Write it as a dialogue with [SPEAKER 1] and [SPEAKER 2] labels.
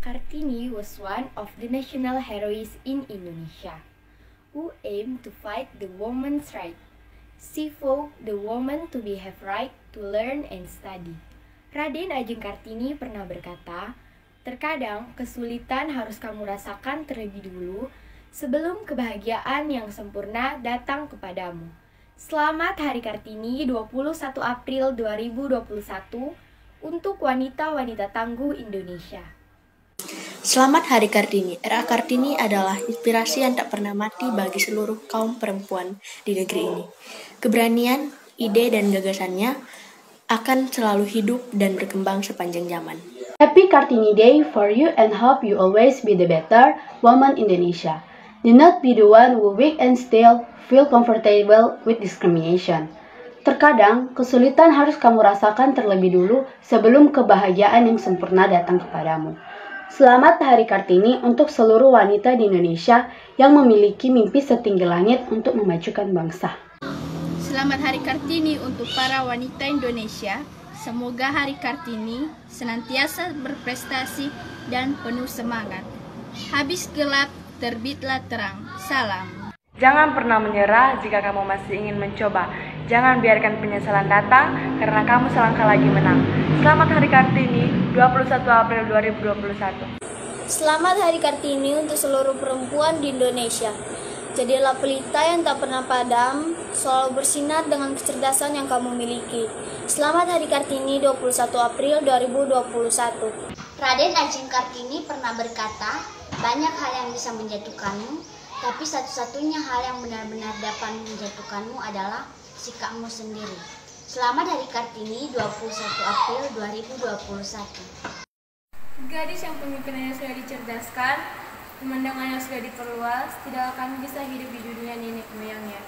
[SPEAKER 1] Kartini was one of the national heroes in Indonesia, who aimed to fight the woman's right. She fought the woman to have right to learn and study. Raden Ajeng Kartini pernah berkata, terkadang kesulitan harus kamu rasakan terlebih dulu sebelum kebahagiaan yang sempurna datang kepadamu. Selamat Hari Kartini 21 April 2021 untuk wanita-wanita tangguh Indonesia.
[SPEAKER 2] Selamat Hari Kartini. RA Kartini adalah inspirasi yang tak pernah mati bagi seluruh kaum perempuan di negeri ini. Keberanian, ide, dan gagasannya akan selalu hidup dan berkembang sepanjang zaman.
[SPEAKER 3] Happy Kartini Day for you and hope you always be the better woman Indonesia. Do not be the one who weak and still feel comfortable with discrimination. Terkadang, kesulitan harus kamu rasakan terlebih dulu sebelum kebahagiaan yang sempurna datang kepadamu. Selamat Hari Kartini untuk seluruh wanita di Indonesia yang memiliki mimpi setinggi langit untuk memajukan bangsa.
[SPEAKER 4] Selamat Hari Kartini untuk para wanita Indonesia. Semoga Hari Kartini senantiasa berprestasi dan penuh semangat. Habis gelap, terbitlah terang. Salam.
[SPEAKER 5] Jangan pernah menyerah jika kamu masih ingin mencoba. Jangan biarkan penyesalan datang karena kamu selangkah lagi menang. Selamat Hari Kartini 21 April 2021.
[SPEAKER 6] Selamat Hari Kartini untuk seluruh perempuan di Indonesia. Jadilah pelita yang tak pernah padam, selalu bersinar dengan kecerdasan yang kamu miliki. Selamat Hari Kartini 21 April 2021.
[SPEAKER 7] Raden Ajeng Kartini pernah berkata, banyak hal yang bisa menjatuhkanmu, tapi satu-satunya hal yang benar-benar dapat menjatuhkanmu adalah sikapmu sendiri. Selamat Hari Kartini 21 April 2021.
[SPEAKER 8] Gadis yang pemikirannya sudah dicerdaskan, pemandangannya sudah diperluas, tidak akan bisa hidup di dunia nenek moyangnya.